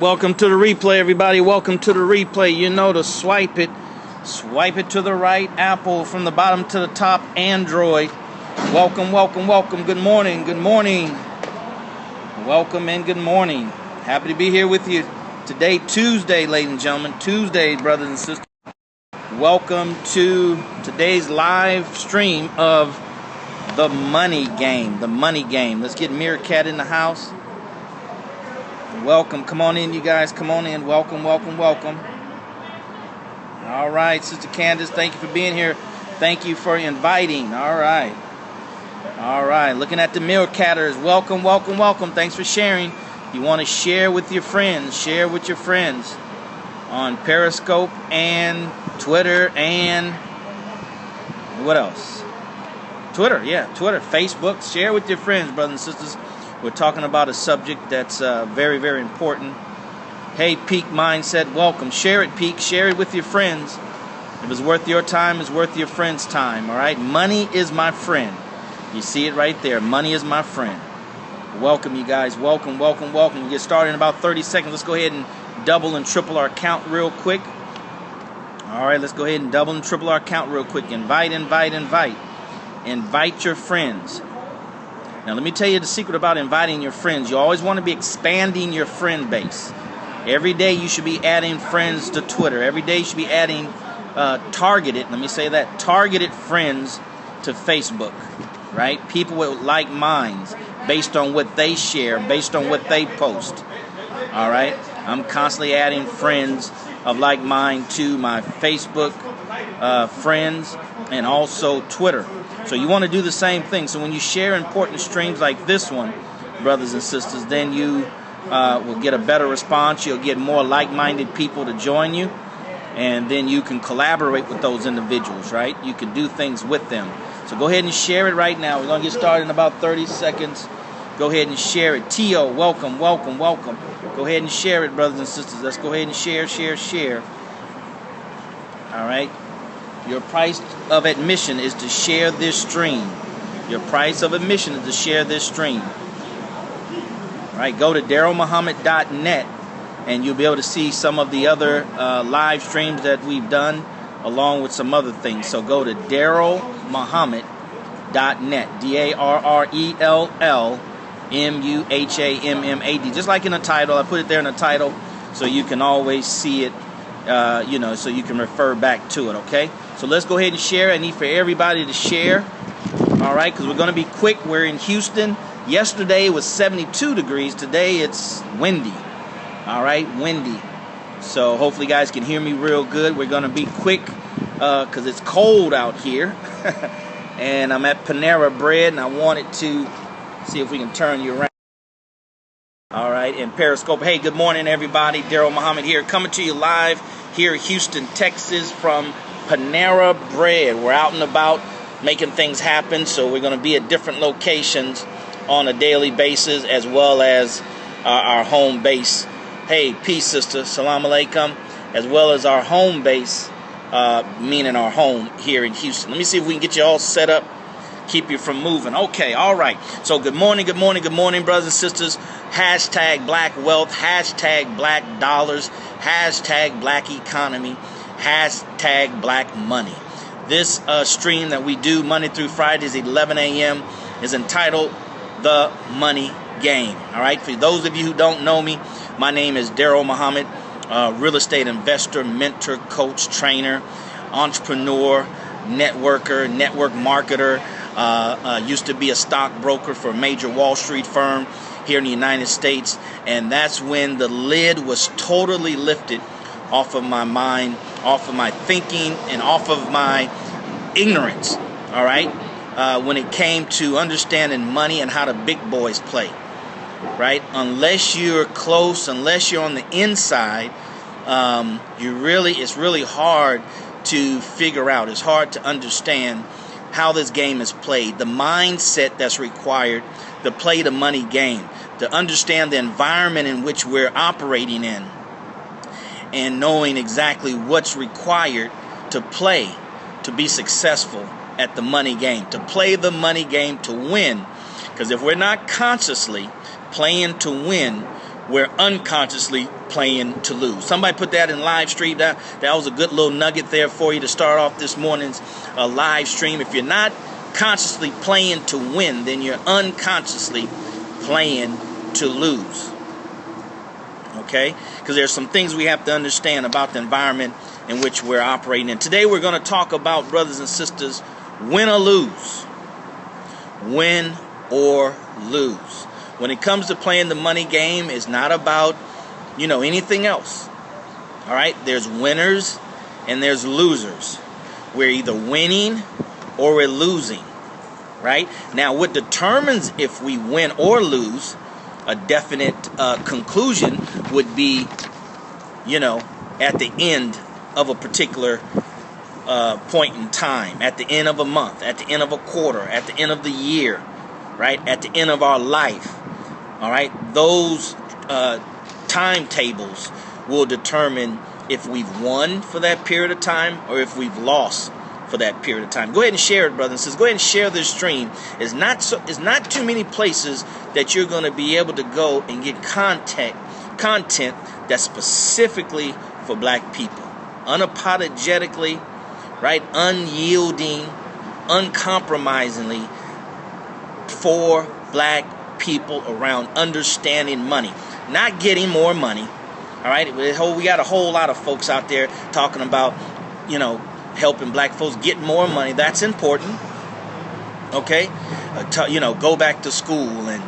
Welcome to the replay, everybody. Welcome to the replay. You know to swipe it. Swipe it to the right. Apple from the bottom to the top. Android. Welcome, welcome, welcome. Good morning. Good morning. Welcome and good morning. Happy to be here with you today, Tuesday, ladies and gentlemen. Tuesday, brothers and sisters. Welcome to today's live stream of the money game. The money game. Let's get Meerkat in the house. Welcome. Come on in, you guys. Come on in. Welcome, welcome, welcome. All right, Sister Candace, thank you for being here. Thank you for inviting. All right. All right. Looking at the Meerkatters. Welcome, welcome, welcome. Thanks for sharing. You want to share with your friends. Share with your friends on Periscope and Twitter and what else? Twitter, yeah. Twitter, Facebook. Share with your friends, brothers and sisters. We're talking about a subject that's very, very important. Hey, Peak Mindset, welcome. Share it, Peak. Share it with your friends. If it's worth your time, it's worth your friend's time, all right? Money is my friend. You see it right there. Money is my friend. Welcome, you guys. Welcome, welcome, welcome. We get started in about 30 seconds. Let's go ahead and double and triple our count real quick. All right, let's go ahead and double and triple our count real quick. Invite, invite, invite. Invite your friends. Now, let me tell you the secret about inviting your friends. You always want to be expanding your friend base. Every day you should be adding friends to Twitter. Every day you should be adding targeted friends to Facebook, right? People with like minds based on what they share, based on what they post, all right? I'm constantly adding friends of like mind to my Facebook friends and also Twitter. So you want to do the same thing. So when you share important streams like this one, brothers and sisters, then you will get a better response. You'll get more like-minded people to join you. And then you can collaborate with those individuals, right? You can do things with them. So go ahead and share it right now. We're going to get started in about 30 seconds. Go ahead and share it. Tio, welcome, welcome, welcome. Go ahead and share it, brothers and sisters. Let's go ahead and share, share, share. All right. Your price of admission is to share this stream. Your price of admission is to share this stream. All right, go to DarrellMuhammad.net and you'll be able to see some of the other live streams that we've done along with some other things. So go to DarrellMuhammad.net. DarrellMuhammad. Just like in the title, I put it there in the title so you can always see it, so you can refer back to it, okay? So let's go ahead and share. I need for everybody to share, all right, because we're going to be quick. We're in Houston. Yesterday it was 72 degrees. Today it's windy, all right, windy. So hopefully you guys can hear me real good. We're going to be quick because it's cold out here. And I'm at Panera Bread, and I wanted to see if we can turn you around. All right, and Periscope. Hey, good morning, everybody. Darrell Muhammad here, coming to you live here in Houston, Texas from Panera Bread. We're out and about making things happen, so we're going to be at different locations on a daily basis as well as our home base. Hey, peace, sister. Salam alaikum. As well as our home base, meaning our home here in Houston. Let me see if we can get you all set up, keep you from moving. Okay, all right. So good morning, good morning, good morning, brothers and sisters. Hashtag black wealth, hashtag black dollars, hashtag black economy, hashtag black money. This stream that we do Monday through Fridays at 11 a.m. is entitled The Money Game. All right. For those of you who don't know me, my name is Darrell Muhammad, real estate investor, mentor, coach, trainer, entrepreneur, networker, network marketer. Used to be a stockbroker for a major Wall Street firm here in the United States. And that's when the lid was totally lifted off of my mind, off of my thinking, and off of my ignorance, all right, when it came to understanding money and how the big boys play, right? Unless you're close, unless you're on the inside, it's really hard to figure out. It's hard to understand how this game is played, the mindset that's required to play the money game, to understand the environment in which we're operating in, and knowing exactly what's required to play, to be successful at the money game, to play the money game to win. Because if we're not consciously playing to win, we're unconsciously playing to lose. Somebody put that in live stream. That was a good little nugget there for you to start off this morning's live stream. If you're not consciously playing to win, then you're unconsciously playing to lose. Okay? Because there's some things we have to understand about the environment in which we're operating in. Today we're going to talk about, brothers and sisters, win or lose. Win or lose. When it comes to playing the money game, it's not about, anything else. All right? There's winners and there's losers. We're either winning or we're losing. Right? Now, what determines if we win or lose, a definite conclusion would be, at the end of a particular point in time, at the end of a month, at the end of a quarter, at the end of the year, right? At the end of our life. All right? Those timetables will determine if we've won for that period of time or if we've lost for that period of time. Go ahead and share it, brothers and sisters. Go ahead and share this stream. It's not too many places that you're going to be able to go and get content that's specifically for black people. Unapologetically, right? Unyielding, uncompromisingly for black people around understanding money. Not getting more money. All right? We got a whole lot of folks out there talking about, helping black folks get more money. That's important. Okay? Go back to school and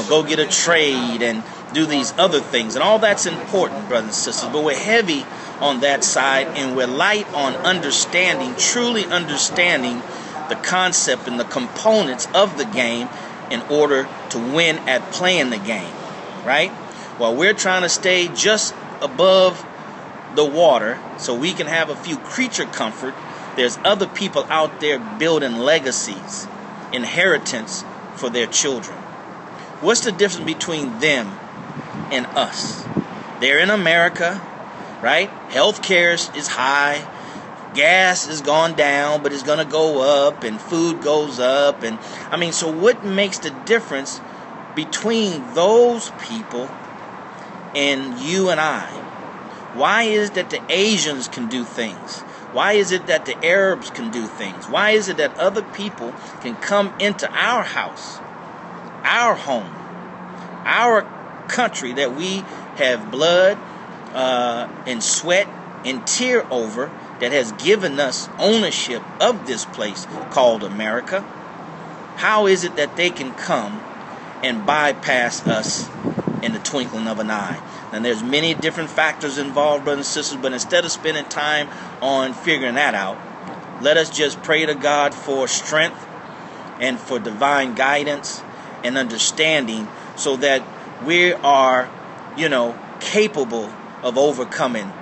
go get a trade and do these other things. And all that's important, brothers and sisters. But we're heavy on that side and we're light on truly understanding the concept and the components of the game in order to win at playing the game, right? While we're trying to stay just above the water so we can have a few creature comfort, there's other people out there building legacies, inheritance for their children. What's the difference between them and us? They're in America, right? Healthcare is high. Gas has gone down, but it's going to go up, and food goes up. So what makes the difference between those people and you and I? Why is it that the Asians can do things? Why is it that the Arabs can do things? Why is it that other people can come into our house, our home, our country that we have blood and sweat and tear over, that has given us ownership of this place called America? How is it that they can come and bypass us in the twinkling of an eye? And there's many different factors involved, brothers and sisters, but instead of spending time on figuring that out, let us just pray to God for strength and for divine guidance and understanding so that we are, capable of overcoming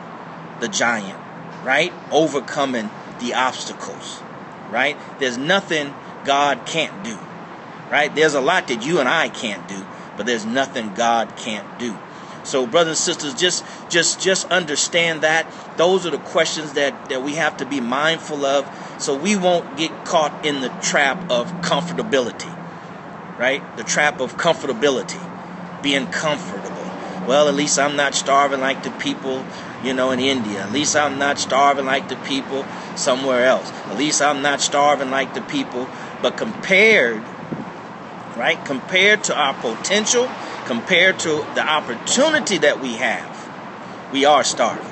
the giant, right? Overcoming the obstacles, right? There's nothing God can't do, right? There's a lot that you and I can't do, but there's nothing God can't do. So, brothers and sisters, just understand that. Those are the questions that we have to be mindful of so we won't get caught in the trap of comfortability, right? The trap of comfortability, being comfortable. Well, at least I'm not starving like the people, in India. At least I'm not starving like the people somewhere else. At least I'm not starving like the people. But compared to our potential, compared to the opportunity that we have, we are starving,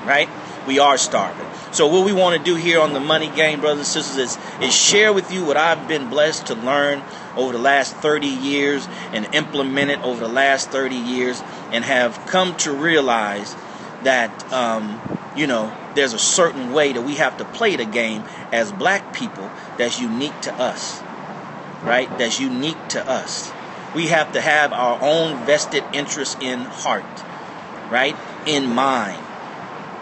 right? We are starving. So what we want to do here on the Money Game, brothers and sisters, is share with you what I've been blessed to learn over the last 30 years and implement it over the last 30 years and have come to realize that, there's a certain way that we have to play the game as black people that's unique to us, right? That's unique to us. We have to have our own vested interest in heart, right? In mind.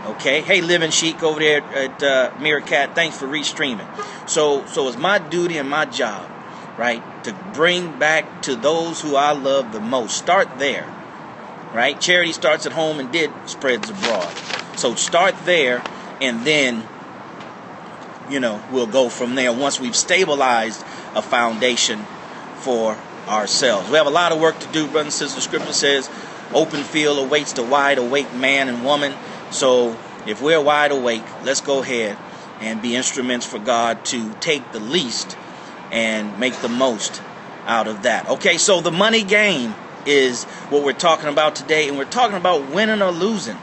Okay? Hey, Living Sheik over there at Meerkat, thanks for restreaming. So it's my duty and my job, right, to bring back to those who I love the most. Start there, right? Charity starts at home and did spreads abroad. So start there, and then, we'll go from there once we've stabilized a foundation for ourselves. We have a lot of work to do, brothers and sisters. The scripture says, Open field awaits the wide awake man and woman. So if we're wide awake, let's go ahead and be instruments for God to take the least and make the most out of that. Okay, so the money game is what we're talking about today, and we're talking about winning or losing.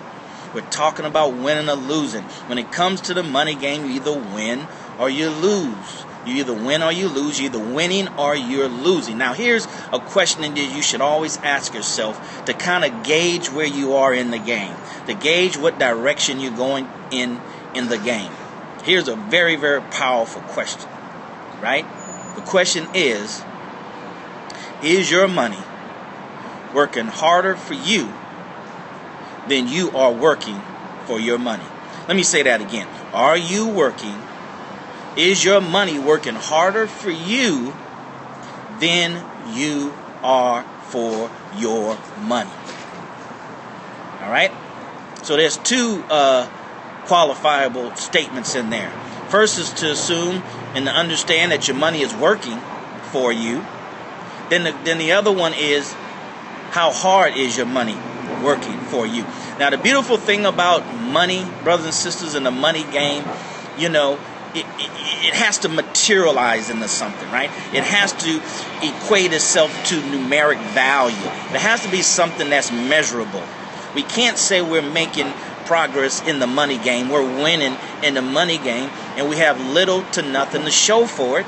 We're talking about winning or losing. When it comes to the money game, you either win or you lose. You either win or you lose. You're either winning or you're losing. Now, here's a question that you should always ask yourself to kind of gauge where you are in the game, to gauge what direction you're going in the game. Here's a very, very powerful question, right? The question is your money working harder for you than you are working for your money? Let me say that again. Is your money working harder for you than you are for your money? All right? So there's two qualifiable statements in there. First is to assume and to understand that your money is working for you. Then the other one is, how hard is your money working for you? Now, the beautiful thing about money, brothers and sisters, in the money game, it has to materialize into something, right? It has to equate itself to numeric value. It has to be something that's measurable. We can't say we're making progress in the money game, we're winning in the money game, and we have little to nothing to show for it.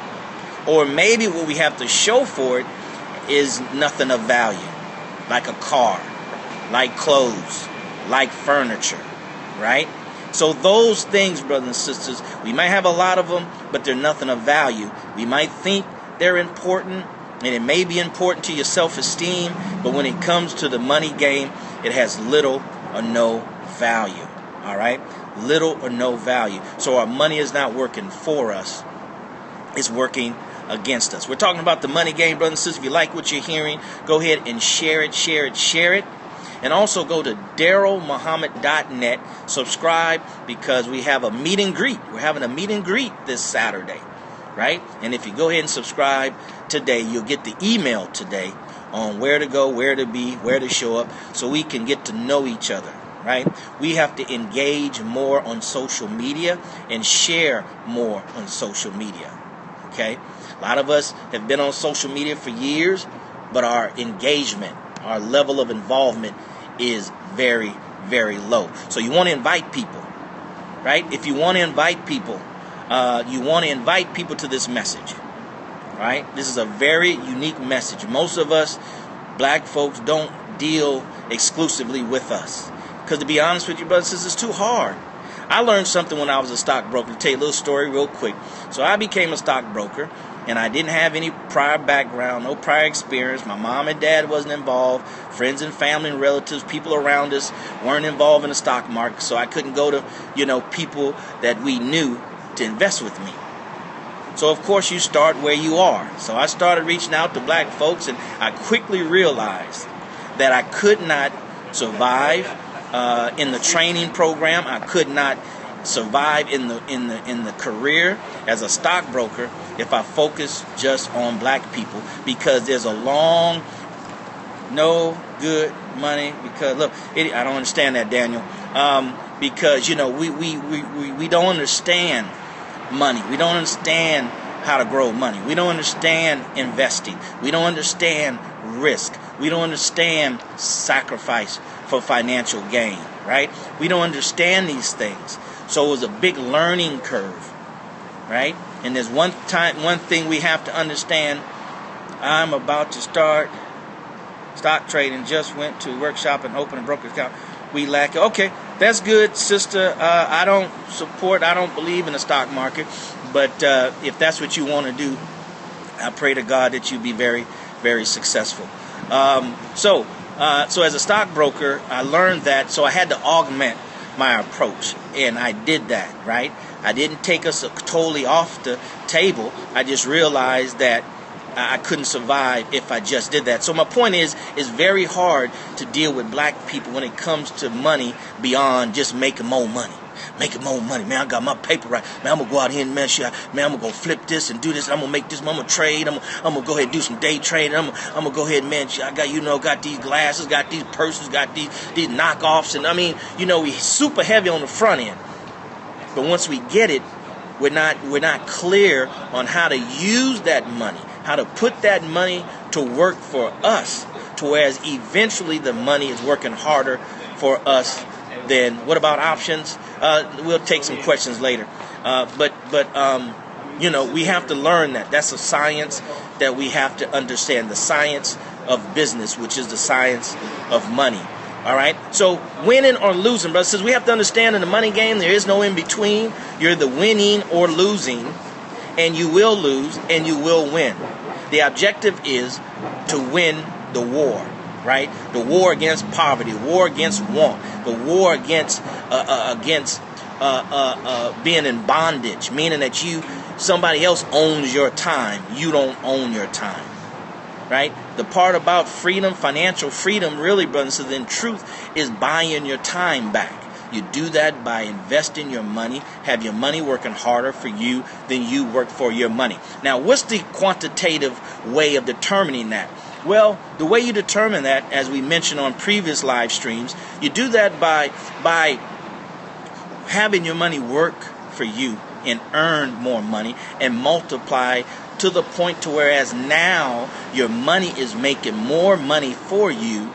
Or maybe what we have to show for it is nothing of value, like a car, like clothes, like furniture, right? So those things, brothers and sisters, we might have a lot of them, but they're nothing of value. We might think they're important, and it may be important to your self-esteem, but when it comes to the money game, it has little or no value, all right? Little or no value. So our money is not working for us. It's working against us. We're talking about the money game, brothers and sisters. If you like what you're hearing, go ahead and share it. And also go to DarrellMuhammad.net. Subscribe, because we have a meet and greet. We're having a meet and greet this Saturday, right? And if you go ahead and subscribe today, you'll get the email today on where to go, where to be, where to show up, so we can get to know each other, right? We have to engage more on social media and share more on social media, okay? A lot of us have been on social media for years, but our engagement, our level of involvement is very, very low. So you want to invite people, right? If you want to invite people, to this message, right? This is a very unique message. Most of us, black folks, don't deal exclusively with us. Because to be honest with you, brothers and sisters, it's too hard. I learned something when I was a stockbroker. To tell you a little story real quick. So I became a stockbroker, and I didn't have any prior background, no prior experience. My mom and dad wasn't involved. Friends and family and relatives, people around us weren't involved in the stock market. So I couldn't go to, people that we knew to invest with me. So, of course, you start where you are. So I started reaching out to black folks, and I quickly realized that I could not survive in the training program. I could not survive in the career as a stockbroker if I focus just on black people, because there's a long no good money. Because look, I don't understand that, Daniel. Because we don't understand money. We don't understand how to grow money. We don't understand investing. We don't understand risk. We don't understand sacrifice for financial gain, right? We don't understand these things. So it was a big learning curve, right? And there's one thing we have to understand. I'm about to start stock trading. Just went to workshop and opened a brokerage account. We lack it. Okay, that's good, sister. I don't believe in the stock market, but if that's what you want to do, I pray to God that you be very, very successful. So as a stockbroker, I learned that. So I had to augment my approach, and I did that, right? I didn't take us totally off the table. I just realized that I couldn't survive if I just did that. So my point is, it's very hard to deal with black people when it comes to money beyond just making more money. Making more money. Man, I got my paper right. Man, I'm going to go out here and man, I'm going to go flip this and do this. I'm going to make this. I'm going to trade. I'm going to go ahead and do some day trading. I'm going to go ahead and, man, I got, got these glasses, got these purses, got these knockoffs. And I mean, we super heavy on the front end. But once we get it, we're not clear on how to use that money, how to put that money to work for us, to whereas eventually the money is working harder for us than. What about options? We'll take some questions later. But we have to learn that. That's a science that we have to understand, the science of business, which is the science of money. All right? So winning or losing, brother, says we have to understand in the money game there is no in between. You're either winning or losing, and you will lose and you will win. The objective is to win the war, right? The war against poverty, war against want, the war against being in bondage, meaning that somebody else owns your time. You don't own your time, right? The part about freedom, financial freedom, really, brothers and sisters, in truth, is buying your time back. You do that by investing your money, have your money working harder for you than you work for your money. Now, what's the quantitative way of determining that? Well, the way you determine that, as we mentioned on previous live streams, you do that by having your money work for you and earn more money and multiply to the point to whereas now your money is making more money for you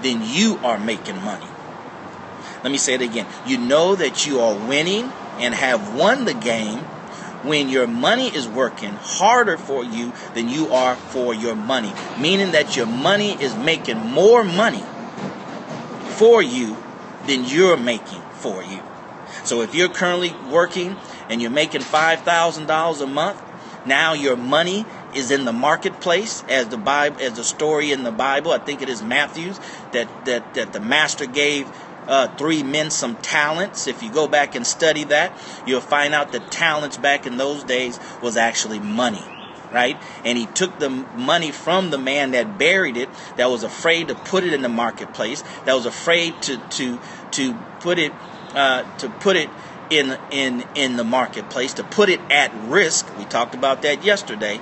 than you are making money. Let me say it again. You know that you are winning and have won the game when your money is working harder for you than you are for your money. Meaning that your money is making more money for you than you're making for you. So if you're currently working and you're making $5,000 a month, now your money is in the marketplace, as the story in the Bible, I think it is Matthew, that the master gave 3 men some talents. If you go back and study that, you'll find out that talents back in those days was actually money, right? And he took the money from the man that buried it, that was afraid to put it in the marketplace, that was afraid to put it in the marketplace, to put it at risk. We talked about that yesterday.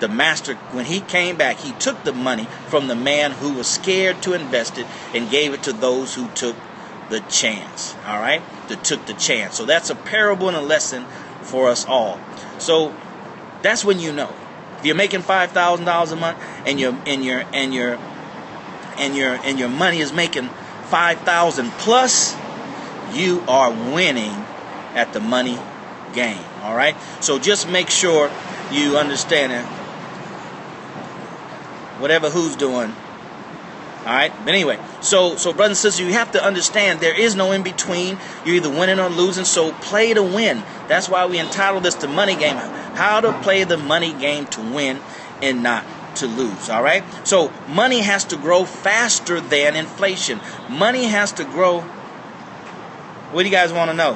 The master, when he came back, he took the money from the man who was scared to invest it and gave it to those who took the chance. All right, that took the chance. So that's a parable and a lesson for us all. So that's when you know if you're making $5,000 a month and your money is making $5,000 plus, you are winning at the money game. All right. So just make sure you understand it. Whatever who's doing. All right. But anyway, so brothers and sisters, you have to understand there is no in between. You're either winning or losing. So play to win. That's why we entitled this the money game. How to play the money game to win and not to lose. All right. So money has to grow faster than inflation. Money has to grow. What do you guys want to know?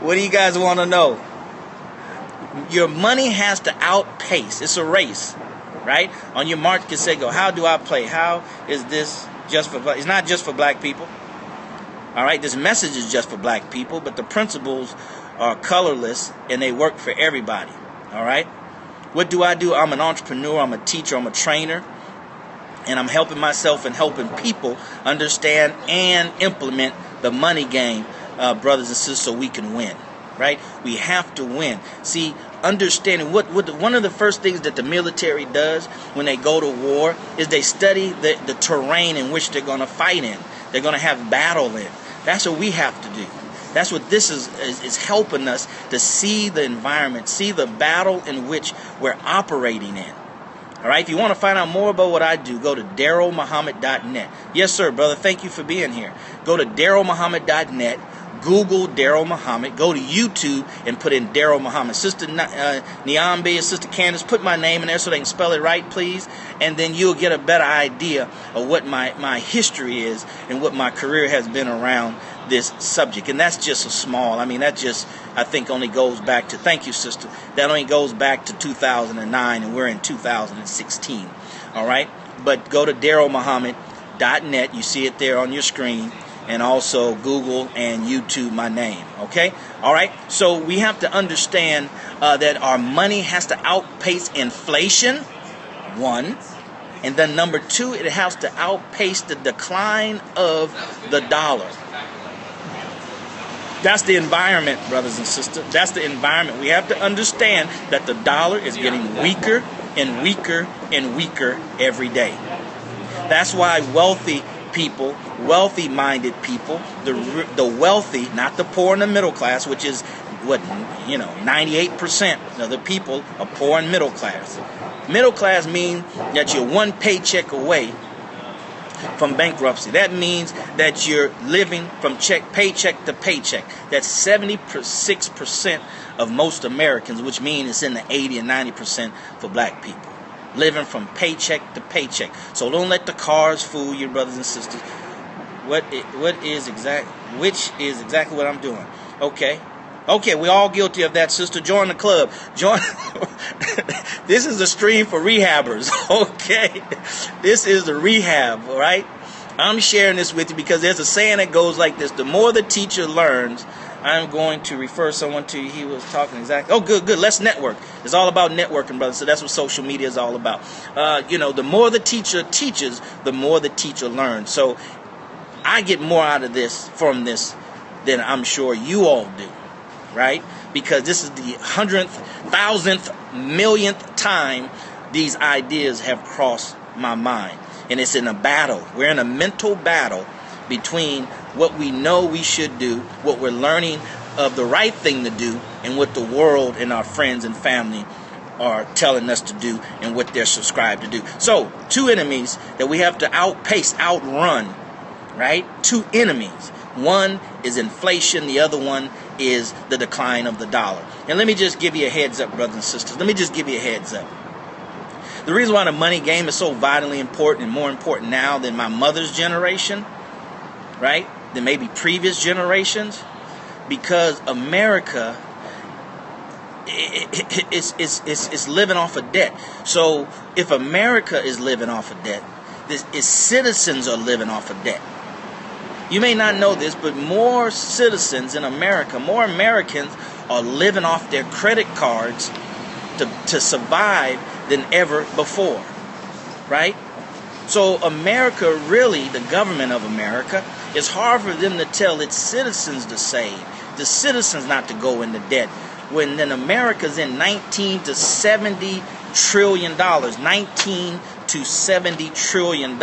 What do you guys want to know? Your money has to outpace. It's a race, right? On your mark, you say, go, how do I play? How is this just for black? It's not just for black people. All right, this message is just for black people, but the principles are colorless and they work for everybody. All right? What do? I'm an entrepreneur, I'm a teacher, I'm a trainer, and I'm helping myself and helping people understand and implement the money game, brothers and sisters, so we can win, right? We have to win. See, understanding one of the first things that the military does when they go to war is they study the terrain in which they're going to fight in. They're going to have battle in. That's what we have to do. That's what this is helping us to see the environment, see the battle in which we're operating in. All right, if you want to find out more about what I do, go to DarrellMuhammad.net. Yes, sir, brother. Thank you for being here. Go to DarrellMuhammad.net. Google Darrell Muhammad. Go to YouTube and put in Darrell Muhammad. Sister Niambe and Sister Candace, put my name in there so they can spell it right, please. And then you'll get a better idea of what my history is and what my career has been around this subject. And that's just a small, that just, I think, only goes back to, thank you, sister, that only goes back to 2009, and we're in 2016. All right? But go to DarrellMuhammad.net. You see it there on your screen. And also Google and YouTube my name. Okay? All right? So we have to understand that our money has to outpace inflation, one. And then number two, it has to outpace the decline of the dollar. That's the environment, brothers and sisters. That's the environment. We have to understand that the dollar is getting weaker and weaker and weaker every day. That's why wealthy people, wealthy-minded people, the wealthy, not the poor and the middle class, which is 98% of the people are poor and middle class. Middle class means that you're one paycheck away from bankruptcy. That means that you're living from paycheck to paycheck. That's 76% of most Americans, which means it's in the 80 and 90% for black people. Living from paycheck to paycheck. So don't let the cars fool you, brothers and sisters. Which is exactly what I'm doing. Okay, we're all guilty of that, sister. Join the club. Join. This is the stream for rehabbers. Okay, this is the rehab. All right, I'm sharing this with you because there's a saying that goes like this: the more the teacher learns. I'm going to refer someone to, he was talking exactly. Oh, good. Let's network. It's all about networking, brother. So that's what social media is all about. The more the teacher teaches, the more the teacher learns. So I get more out of this from this than I'm sure you all do, right? Because this is the 100th, 1000th, millionth time these ideas have crossed my mind. And it's in a battle. We're in a mental battle between what we know we should do, what we're learning of the right thing to do, and what the world and our friends and family are telling us to do and what they're subscribed to do. So, two enemies that we have to outrun, right? Two enemies. One is inflation, the other one is the decline of the dollar. And let me just give you a heads up, brothers and sisters. Let me just give you a heads up. The reason why the money game is so vitally important and more important now than my mother's generation, right, than maybe previous generations, because America is living off of debt. So if America is living off of debt, its citizens are living off of debt. You may not know this, but more citizens in America, more Americans are living off their credit cards to survive than ever before, right? So America, really, the government of America, it's hard for them to tell its citizens to save, the citizens not to go into debt, when then America's in $19 to $70 trillion, $19 to $70 trillion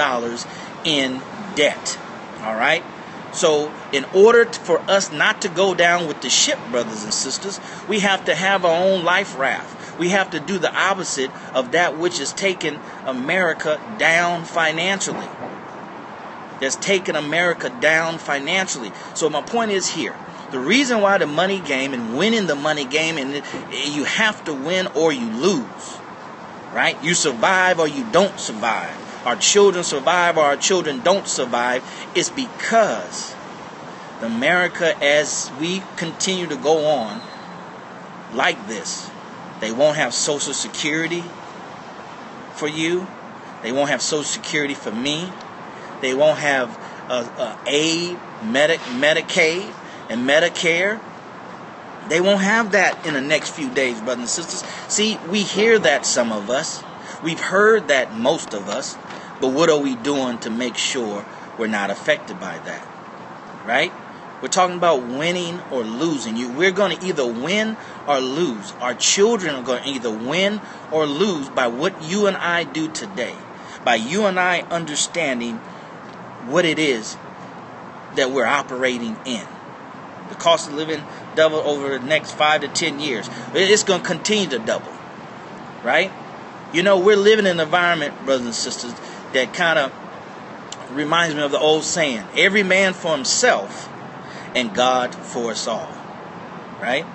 in debt, all right? So in order for us not to go down with the ship, brothers and sisters, we have to have our own life raft. We have to do the opposite of that which has taken America down financially. That's taken America down financially. So my point is here. The reason why the money game and winning the money game, and you have to win or you lose, right? You survive or you don't survive. Our children survive or our children don't survive. It's because America, as we continue to go on like this, they won't have Social Security for you. They won't have Social Security for me. They won't have aid, Medicaid, and Medicare. They won't have that in the next few days, brothers and sisters. See, we hear that, some of us. We've heard that, most of us. But what are we doing to make sure we're not affected by that? Right? We're talking about winning or losing. We're going to either win or lose. Our children are going to either win or lose by what you and I do today. By you and I understanding what it is that we're operating in. The cost of living double over the next 5 to 10 years. It's going to continue to double. Right? You know, we're living in an environment, brothers and sisters, that kind of reminds me of the old saying, every man for himself and God for us all. Right?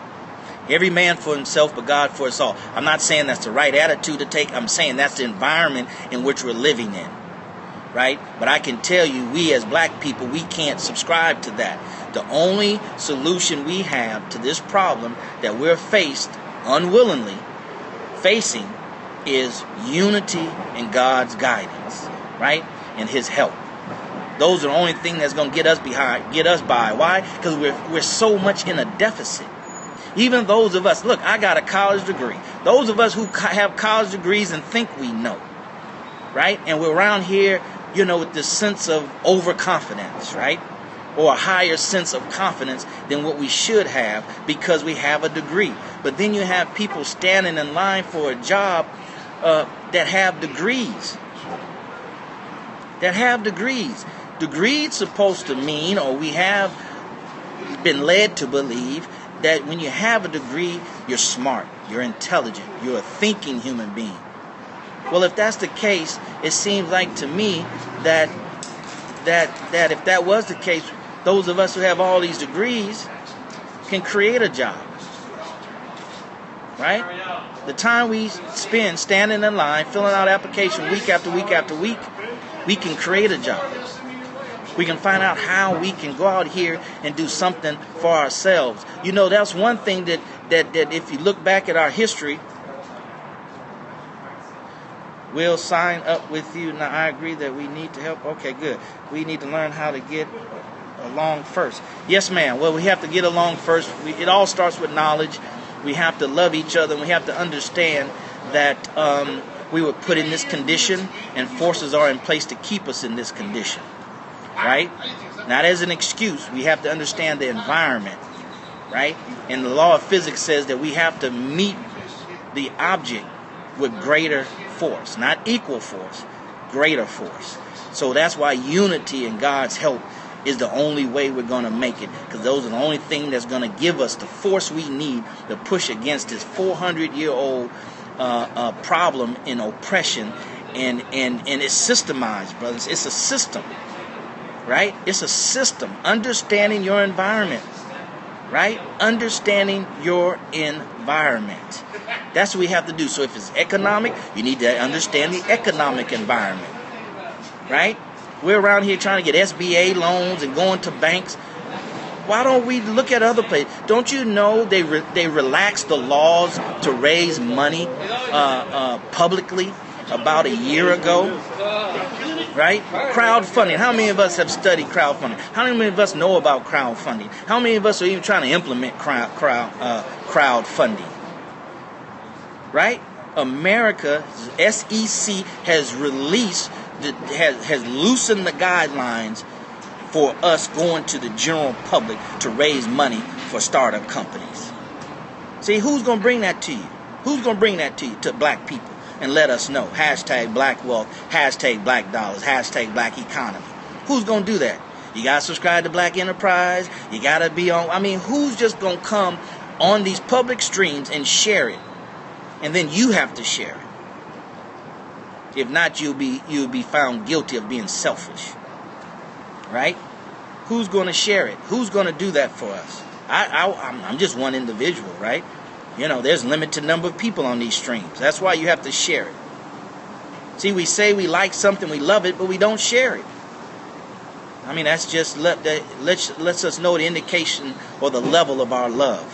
Every man for himself, but God for us all. I'm not saying that's the right attitude to take. I'm saying that's the environment in which we're living in. right? But I can tell you, we as black people, we can't subscribe to that. The only solution we have to this problem that we're faced, unwillingly facing, is unity and God's guidance, right? And His help. Those are the only thing that's going to get us by. Why? Because we're so much in a deficit. Even those of us, look, I got a college degree. Those of us who have college degrees and think we know, right? And we're around here, with this sense of overconfidence, right? Or a higher sense of confidence than what we should have because we have a degree. But then you have people standing in line for a job that have degrees. Degrees supposed to mean, or we have been led to believe, that when you have a degree, you're smart, you're intelligent, you're a thinking human being. Well, if that's the case, it seems like to me that if that was the case, those of us who have all these degrees can create a job, right? The time we spend standing in line, filling out application week after week after week, we can create a job. We can find out how we can go out here and do something for ourselves. That's one thing that if you look back at our history, we'll sign up with you. Now, I agree that we need to help. Okay, good. We need to learn how to get along first. Yes, ma'am. Well, we have to get along first. It all starts with knowledge. We have to love each other, and we have to understand that we were put in this condition, and forces are in place to keep us in this condition. Right? Not as an excuse. We have to understand the environment, right? And the law of physics says that we have to meet the object with greater force, not equal force, greater force. So that's why unity and God's help is the only way we're going to make it, because those are the only thing that's going to give us the force we need to push against this 400-year-old problem in oppression, and it's systemized, brothers. It's a system. Right? It's a system. Understanding your environment. Right? Understanding your environment. That's what we have to do. So if it's economic, you need to understand the economic environment. Right? We're around here trying to get SBA loans and going to banks. Why don't we look at other places? Don't you know they relaxed the laws to raise money publicly about a year ago? Right? Crowdfunding. How many of us have studied crowdfunding? How many of us know about crowdfunding? How many of us are even trying to implement crowdfunding? Right? America, SEC, has loosened the guidelines for us going to the general public to raise money for startup companies. See, who's going to bring that to you? Who's going to bring that to you, to black people? And let us know. Hashtag black wealth, hashtag black dollars, hashtag black economy. Who's going to do that? You got to subscribe to Black Enterprise. You got to be on. Who's just going to come on these public streams and share it? And then you have to share it. If not, you'll be found guilty of being selfish. Right? Who's going to share it? Who's going to do that for us? I'm just one individual, right? There's a limited number of people on these streams. That's why you have to share it. See, we say we like something, we love it, but we don't share it. That's just lets us know the indication or the level of our love.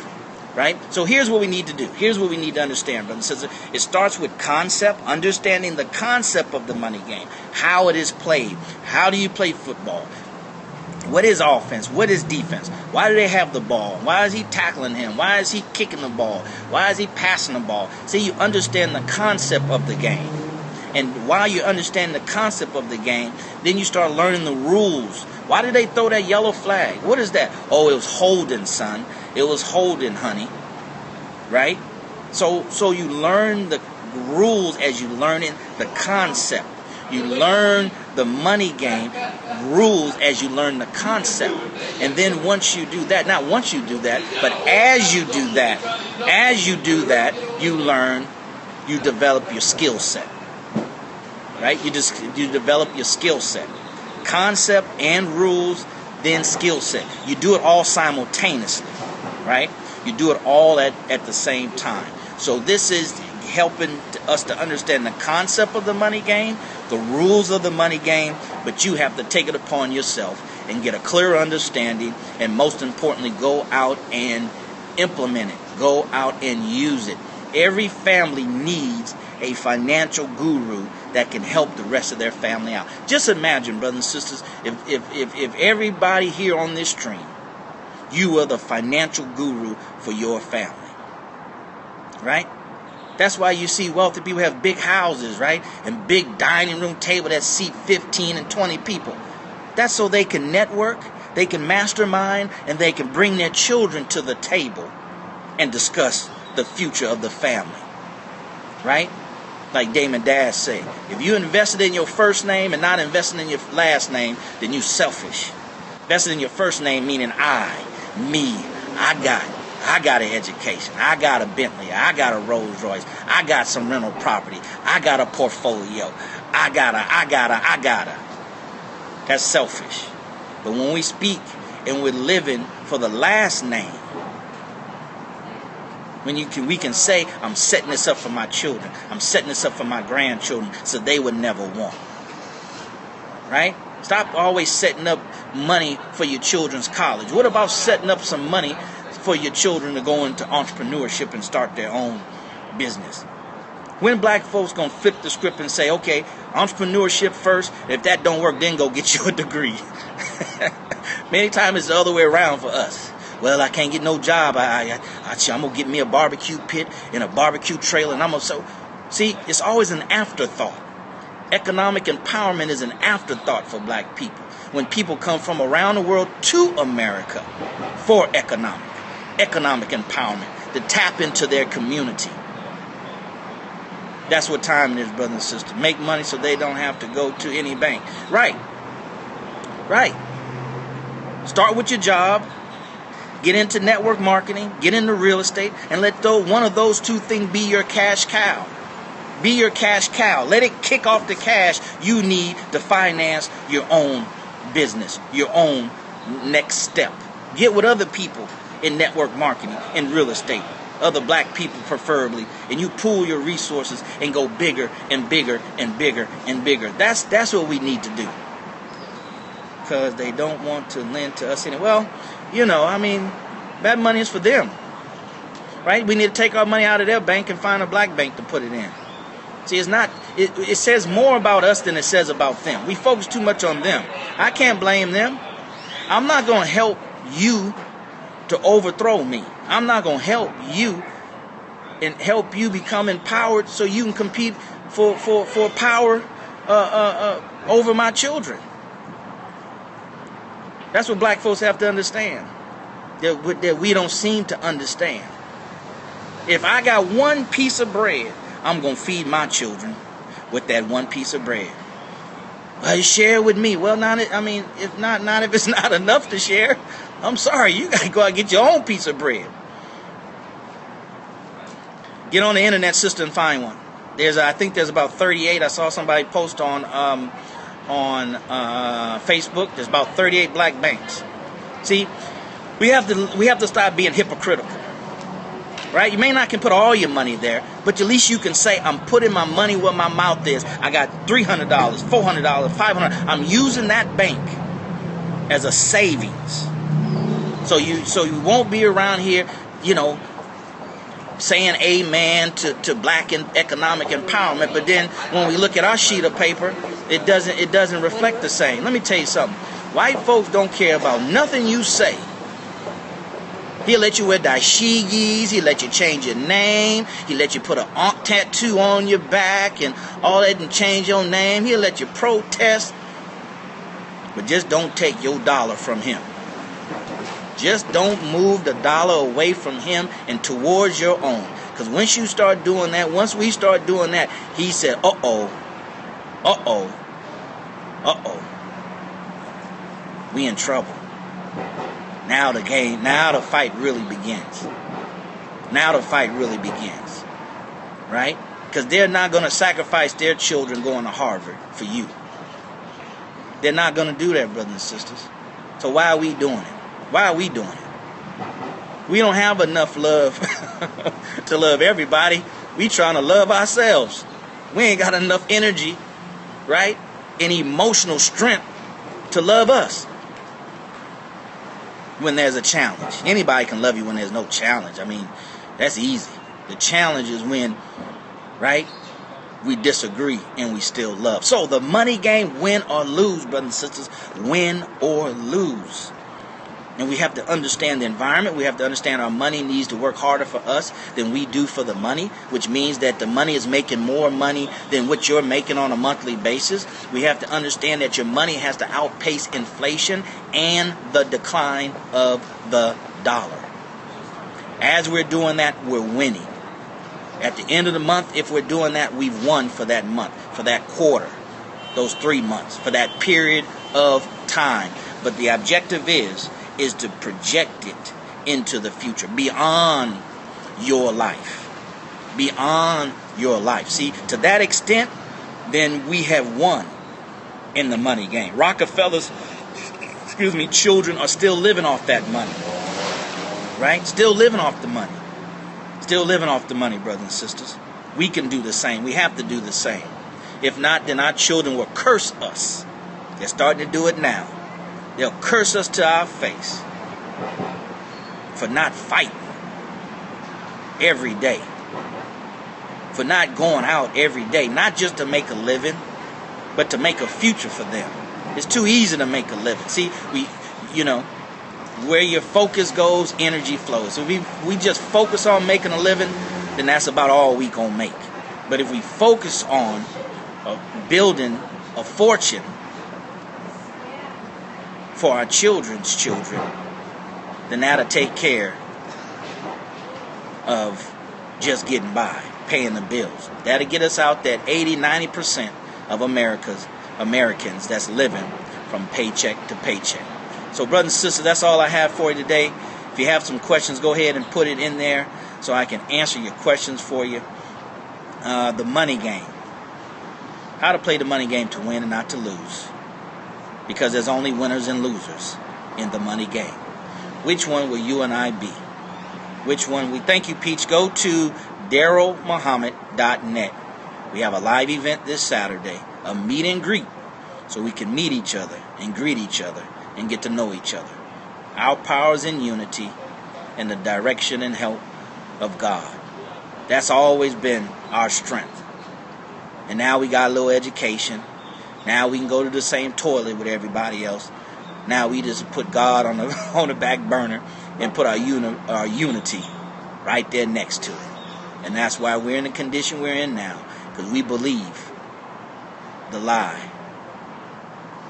Right? So here's what we need to do. Here's what we need to understand, brothers and sisters. It starts with concept, understanding the concept of the money game, how it is played. How do you play football? What is offense? What is defense? Why do they have the ball? Why is he tackling him? Why is he kicking the ball? Why is he passing the ball? See, you understand the concept of the game. And while you understand the concept of the game, then you start learning the rules. Why did they throw that yellow flag? What is that? Oh, it was holding, son. It was holding, honey. Right? So you learn the rules as you learn the concept. You learn the money game rules as you learn the concept. And then once you do that, not once you do that, but as you do that, you develop your skill set. Right? You develop your skill set. Concept and rules, then skill set. You do it all simultaneously. Right? You do it all at the same time. So this is helping us to understand the concept of the money game, the rules of the money game, but you have to take it upon yourself and get a clear understanding, and most importantly, go out and implement it. Go out and use it. Every family needs a financial guru that can help the rest of their family out. Just imagine, brothers and sisters, if everybody here on this stream, you are the financial guru for your family. Right? That's why you see wealthy people have big houses, right? And big dining room table that seat 15 and 20 people. That's so they can network, they can mastermind, and they can bring their children to the table and discuss the future of the family. Right? Like Damon Dash say, if you invested in your first name and not investing in your last name, then you selfish. Invested in your first name meaning I got an education. I got a Bentley. I got a Rolls Royce. I got some rental property. I got a portfolio. I gotta. That's selfish. But when we speak and we're living for the last name, we can say, I'm setting this up for my children. I'm setting this up for my grandchildren so they would never want. Right? Stop always setting up money for your children's college. What about setting up some money for your children to go into entrepreneurship and start their own business? When black folks gonna flip the script and say, okay, entrepreneurship first, if that don't work, then go get you a degree. Many times it's the other way around for us. Well, I can't get no job. I'm gonna get me a barbecue pit and a barbecue trailer, and I'm gonna see, it's always an afterthought. Economic empowerment is an afterthought for black people. When people come from around the world to America for economic empowerment, to tap into their community. That's what time it is, brothers and sisters. Make money so they don't have to go to any bank. Right. Start with your job. Get into network marketing. Get into real estate. And let one of those two things be your cash cow. Be your cash cow. Let it kick off the cash you need to finance your own business, your own next step. Get with other people in network marketing, in real estate, other black people preferably, and you pool your resources and go bigger and bigger and bigger and bigger. That's what we need to do. Because they don't want to lend to us. Well, that money is for them. Right? We need to take our money out of their bank and find a black bank to put it in. See, it says more about us than it says about them. We focus too much on them. I can't blame them. I'm not going to help you to overthrow me. I'm not going to help you and help you become empowered so you can compete for power over my children. That's what black folks have to understand. That we don't seem to understand. If I got one piece of bread, I'm going to feed my children with that one piece of bread. Well, you share with me. Well, if it's not enough to share, I'm sorry. You got to go out and get your own piece of bread. Get on the internet, sister, and find one. I think there's about 38. I saw somebody post on Facebook. There's about 38 black banks. See, we have to stop being hypocritical. Right? You may not can put all your money there, but at least you can say, I'm putting my money where my mouth is. I got $300, $400, $500. I'm using that bank as a savings. So you won't be around here, saying amen to black and economic empowerment, but then when we look at our sheet of paper, it doesn't reflect the same. Let me tell you something. White folks don't care about nothing you say. He'll let you wear dashikis. He'll let you change your name. He'll let you put an Ankh tattoo on your back and all that and change your name. He'll let you protest. But just don't take your dollar from him. Just don't move the dollar away from him and towards your own. Because once we start doing that, he said, we in trouble. Now the fight really begins. Right? Because they're not going to sacrifice their children going to Harvard for you. They're not going to do that, brothers and sisters. So why are we doing it? We don't have enough love to love everybody. We trying to love ourselves. We ain't got enough energy, right, and emotional strength to love us when there's a challenge. Anybody can love you when there's no challenge. I mean, that's easy. The challenge is when, right, we disagree and we still love. So the money game, win or lose, brothers and sisters, win or lose. And we have to understand the environment. We have to understand our money needs to work harder for us than we do for the money, which means that the money is making more money than what you're making on a monthly basis. We have to understand that your money has to outpace inflation and the decline of the dollar. As we're doing that, we're winning. At the end of the month, if we're doing that, we've won for that month, for that quarter, those 3 months, for that period of time. But the objective is to project it into the future, beyond your life. Beyond your life. See, to that extent, then we have won in the money game. Rockefeller's, children are still living off that money. Right? Still living off the money. Still living off the money, brothers and sisters. We can do the same. We have to do the same. If not, then our children will curse us. They're starting to do it now. They'll curse us to our face for not fighting every day, for not going out every day, not just to make a living, but to make a future for them. It's too easy to make a living. See, where your focus goes, energy flows. So if we just focus on making a living, then that's about all we gonna make. But if we focus on building a fortune for our children's children, then that'll take care of just getting by, paying the bills. That'll get us out that 80-90% of Americans that's living from paycheck to paycheck. So brothers and sisters, that's all I have for you today. If you have some questions, go ahead and put it in there so I can answer your questions for you. The money game. How to play the money game to win and not to lose. Because there's only winners and losers in the money game. Which one will you and I be? Which one? We thank you, Peach. Go to DarrellMuhammad.net. We have a live event this Saturday, a meet and greet, so we can meet each other and greet each other and get to know each other. Our power is in unity and the direction and help of God. That's always been our strength. And now we got a little education. Now we can go to the same toilet with everybody else. Now we just put God on the back burner and put our unity right there next to it. And that's why we're in the condition we're in now, because we believe the lie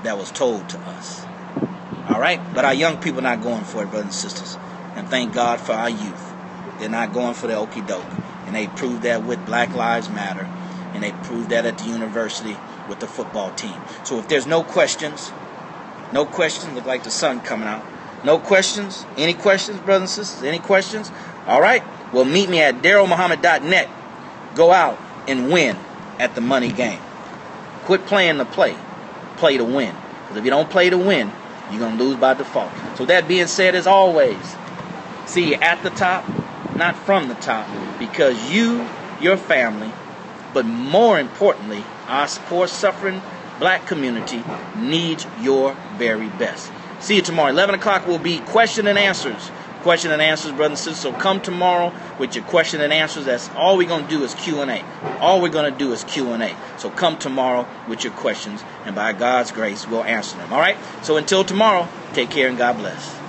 that was told to us. All right? But our young people are not going for it, brothers and sisters. And thank God for our youth. They're not going for the okie doke. And they proved that with Black Lives Matter. And they proved that at the university with the football team. So if there's no questions, look like the sun coming out. No questions? Any questions, brothers and sisters? Any questions? All right. Well, meet me at DarrellMuhammad.net. Go out and win at the money game. Quit playing to play. Play to win. Because if you don't play to win, you're going to lose by default. So that being said, as always, see you at the top, not from the top. Because you, your family, but more importantly, our poor, suffering black community needs your very best. See you tomorrow. 11 o'clock will be question and answers. Question and answers, brothers and sisters. So come tomorrow with your question and answers. That's all we're going to do is Q&A. All we're going to do is Q&A. So come tomorrow with your questions, and by God's grace, we'll answer them. All right? So until tomorrow, take care and God bless.